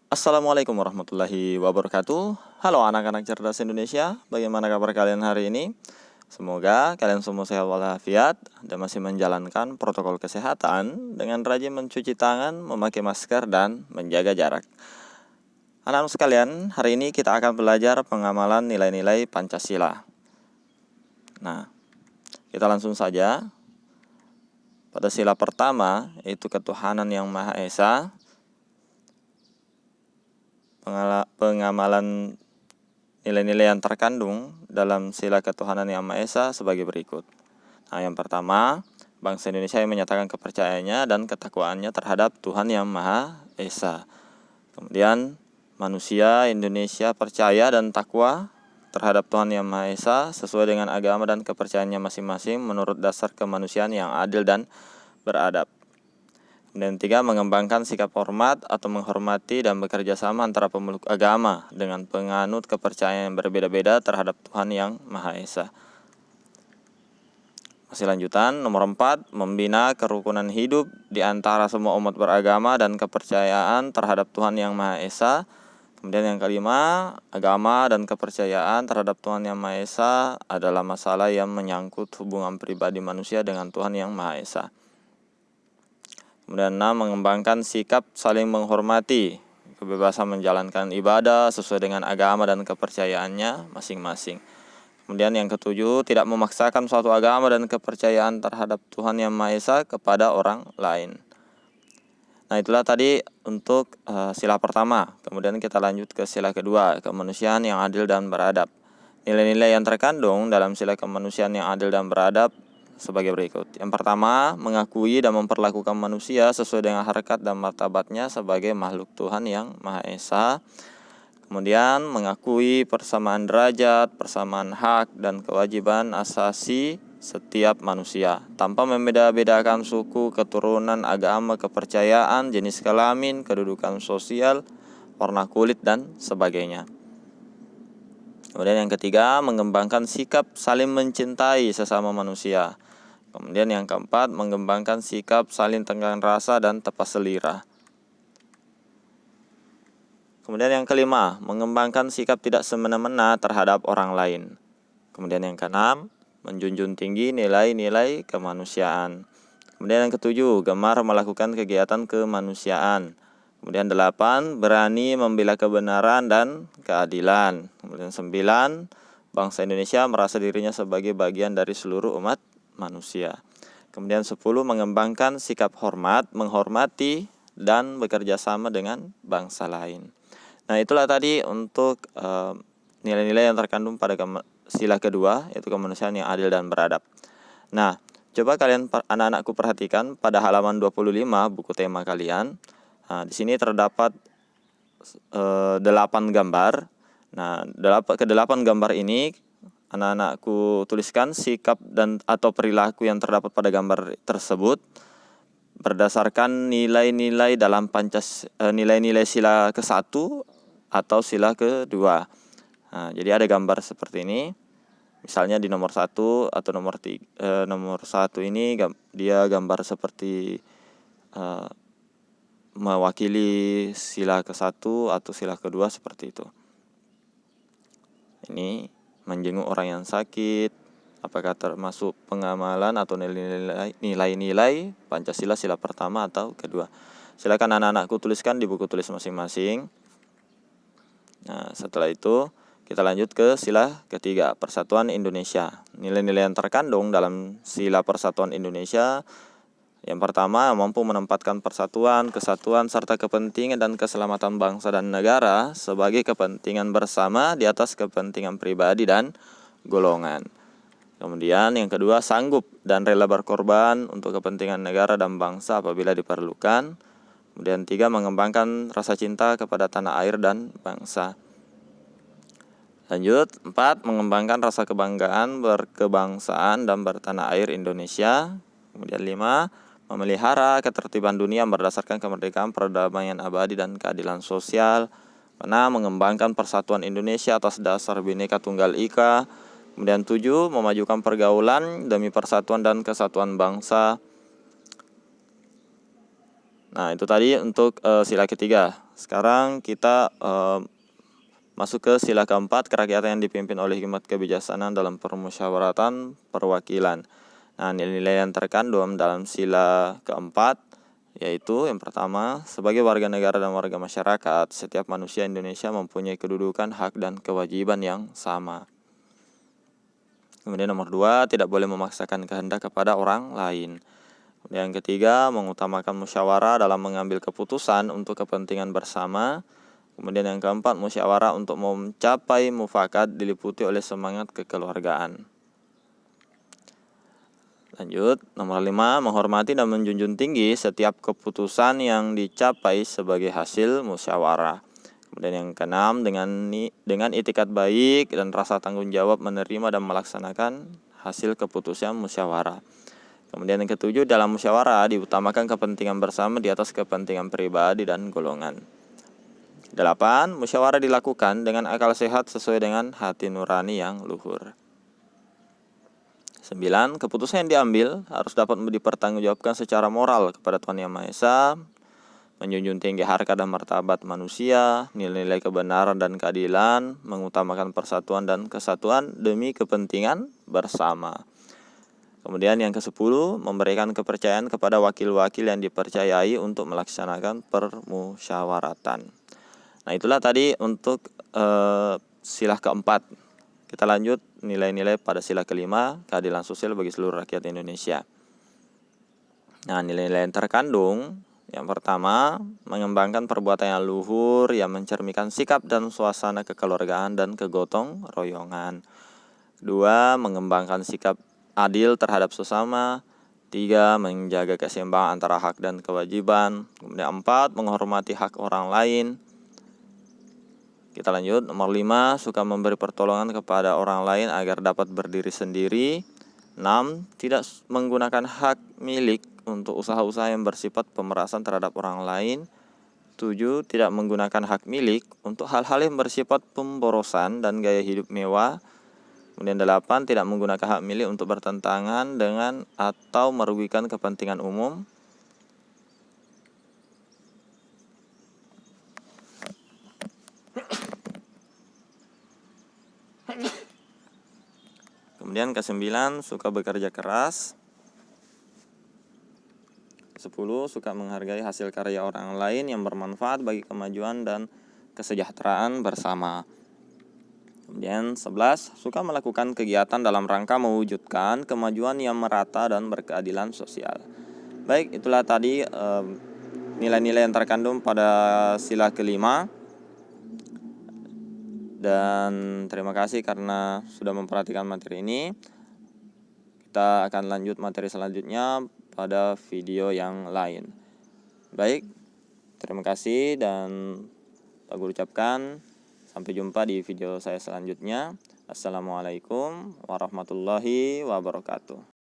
Assalamualaikum warahmatullahi wabarakatuh. Halo anak-anak cerdas Indonesia, bagaimana kabar kalian hari ini? Semoga kalian semua sehat walafiat dan masih menjalankan protokol kesehatan dengan rajin mencuci tangan, memakai masker, dan menjaga jarak. Anak-anak sekalian, hari ini kita akan belajar pengamalan nilai-nilai Pancasila. Nah, kita langsung saja. Pada sila pertama, yaitu ketuhanan yang Maha Esa, pengamalan nilai-nilai yang terkandung dalam sila ketuhanan yang Maha Esa sebagai berikut. Nah, yang pertama, bangsa Indonesia yang menyatakan kepercayaannya dan ketakwaannya terhadap Tuhan yang Maha Esa. Kemudian, manusia Indonesia percaya dan takwa terhadap Tuhan yang Maha Esa sesuai dengan agama dan kepercayaannya masing-masing menurut dasar kemanusiaan yang adil dan beradab. Dan tiga, mengembangkan sikap hormat atau menghormati dan bekerja sama antara pemeluk agama dengan penganut kepercayaan yang berbeda-beda terhadap Tuhan yang Maha Esa. Masih lanjutan, nomor 4, membina kerukunan hidup di antara semua umat beragama dan kepercayaan terhadap Tuhan yang Maha Esa. Kemudian yang kelima, agama dan kepercayaan terhadap Tuhan yang Maha Esa adalah masalah yang menyangkut hubungan pribadi manusia dengan Tuhan yang Maha Esa. Kemudian 6, mengembangkan sikap saling menghormati, kebebasan menjalankan ibadah sesuai dengan agama dan kepercayaannya masing-masing. Kemudian yang ketujuh, tidak memaksakan suatu agama dan kepercayaan terhadap Tuhan yang Maha Esa kepada orang lain. Nah, itulah tadi untuk sila pertama. Kemudian kita lanjut ke sila kedua, kemanusiaan yang adil dan beradab. Nilai-nilai yang terkandung dalam sila kemanusiaan yang adil dan beradab sebagai berikut. Yang pertama, mengakui dan memperlakukan manusia sesuai dengan harkat dan martabatnya sebagai makhluk Tuhan yang Maha Esa. Kemudian, mengakui persamaan derajat, persamaan hak, dan kewajiban asasi setiap manusia tanpa membeda-bedakan suku, keturunan, agama, kepercayaan, jenis kelamin, kedudukan sosial, warna kulit, dan sebagainya. Kemudian yang ketiga, mengembangkan sikap saling mencintai sesama manusia. Kemudian yang keempat, mengembangkan sikap saling tenggang rasa dan tepat selera. Kemudian yang kelima, mengembangkan sikap tidak semena-mena terhadap orang lain. Kemudian yang keenam, menjunjung tinggi nilai-nilai kemanusiaan. Kemudian yang ketujuh, gemar melakukan kegiatan kemanusiaan. Kemudian 8, berani membela kebenaran dan keadilan. Kemudian 9, bangsa Indonesia merasa dirinya sebagai bagian dari seluruh umat manusia. Kemudian 10, mengembangkan sikap hormat, menghormati, dan bekerja sama dengan bangsa lain. Nah, itulah tadi untuk nilai-nilai yang terkandung pada sila kedua, yaitu kemanusiaan yang adil dan beradab. Nah, coba kalian anak-anakku perhatikan pada halaman 25 buku tema kalian. Nah, di sini terdapat 8 gambar. Nah, ke-8 gambar ini anak-anakku tuliskan sikap dan atau perilaku yang terdapat pada gambar tersebut berdasarkan nilai-nilai dalam nilai-nilai sila ke-1 atau sila kedua. Nah, jadi ada gambar seperti ini. Misalnya di nomor 1 atau nomor 1 ini dia gambar seperti mewakili sila ke-1 atau sila kedua seperti itu. Ini menjenguk orang yang sakit, apakah termasuk pengamalan atau nilai-nilai Pancasila sila pertama atau kedua. Silakan anak-anakku tuliskan di buku tulis masing-masing. Nah, setelah itu kita lanjut ke sila ketiga, Persatuan Indonesia. Nilai-nilai yang terkandung dalam sila Persatuan Indonesia. Yang pertama, mampu menempatkan persatuan, kesatuan, serta kepentingan dan keselamatan bangsa dan negara sebagai kepentingan bersama di atas kepentingan pribadi dan golongan. Kemudian yang kedua, sanggup dan rela berkorban untuk kepentingan negara dan bangsa apabila diperlukan. Kemudian 3, mengembangkan rasa cinta kepada tanah air dan bangsa. Lanjut, 4, mengembangkan rasa kebanggaan berkebangsaan dan bertanah air Indonesia. Kemudian 5, memelihara ketertiban dunia berdasarkan kemerdekaan, perdamaian abadi, dan keadilan sosial. 6, mengembangkan persatuan Indonesia atas dasar Bhinneka Tunggal Ika. Kemudian 7, memajukan pergaulan demi persatuan dan kesatuan bangsa. Nah, itu tadi untuk sila ketiga. Sekarang kita masuk ke sila keempat, kerakyatan yang dipimpin oleh hikmat kebijaksanaan dalam permusyawaratan perwakilan. Nah, nilai-nilai yang terkandung dalam sila keempat yaitu yang pertama, sebagai warga negara dan warga masyarakat, setiap manusia Indonesia mempunyai kedudukan, hak, dan kewajiban yang sama. Kemudian nomor 2, tidak boleh memaksakan kehendak kepada orang lain. Kemudian yang ketiga, mengutamakan musyawarah dalam mengambil keputusan untuk kepentingan bersama. Kemudian yang keempat, musyawarah untuk mencapai mufakat diliputi oleh semangat kekeluargaan. Lanjut, nomor 5, menghormati dan menjunjung tinggi setiap keputusan yang dicapai sebagai hasil musyawarah. Kemudian yang keenam, dengan itikat baik dan rasa tanggung jawab menerima dan melaksanakan hasil keputusan musyawarah. Kemudian yang ketujuh, dalam musyawarah diutamakan kepentingan bersama di atas kepentingan pribadi dan golongan. 8, musyawarah dilakukan dengan akal sehat sesuai dengan hati nurani yang luhur. 9, keputusan yang diambil harus dapat dipertanggungjawabkan secara moral kepada Tuhan Yang Maha Esa, menjunjung tinggi harkat dan martabat manusia, nilai-nilai kebenaran dan keadilan, mengutamakan persatuan dan kesatuan demi kepentingan bersama. Kemudian yang ke-10, memberikan kepercayaan kepada wakil-wakil yang dipercayai untuk melaksanakan permusyawaratan. Nah, itulah tadi untuk sila keempat. Kita lanjut nilai-nilai pada sila kelima, keadilan sosial bagi seluruh rakyat Indonesia. Nah, nilai-nilai yang terkandung, yang pertama, mengembangkan perbuatan yang luhur yang mencerminkan sikap dan suasana kekeluargaan dan kegotong royongan. 2, mengembangkan sikap adil terhadap sesama. 3, menjaga keseimbangan antara hak dan kewajiban. Kemudian 4, menghormati hak orang lain. Kita lanjut, nomor 5, suka memberi pertolongan kepada orang lain agar dapat berdiri sendiri. 6, tidak menggunakan hak milik untuk usaha-usaha yang bersifat pemerasan terhadap orang lain. 7, tidak menggunakan hak milik untuk hal-hal yang bersifat pemborosan dan gaya hidup mewah. Kemudian 8, tidak menggunakan hak milik untuk bertentangan dengan atau merugikan kepentingan umum. Kemudian ke-9, suka bekerja keras. 10, suka menghargai hasil karya orang lain yang bermanfaat bagi kemajuan dan kesejahteraan bersama. Kemudian 11, suka melakukan kegiatan dalam rangka mewujudkan kemajuan yang merata dan berkeadilan sosial. Baik, itulah tadi nilai-nilai yang terkandung pada sila kelima. Dan terima kasih karena sudah memperhatikan materi ini. Kita akan lanjut materi selanjutnya pada video yang lain. Baik, terima kasih dan Pak Guru ucapkan sampai jumpa di video saya selanjutnya. Assalamualaikum warahmatullahi wabarakatuh.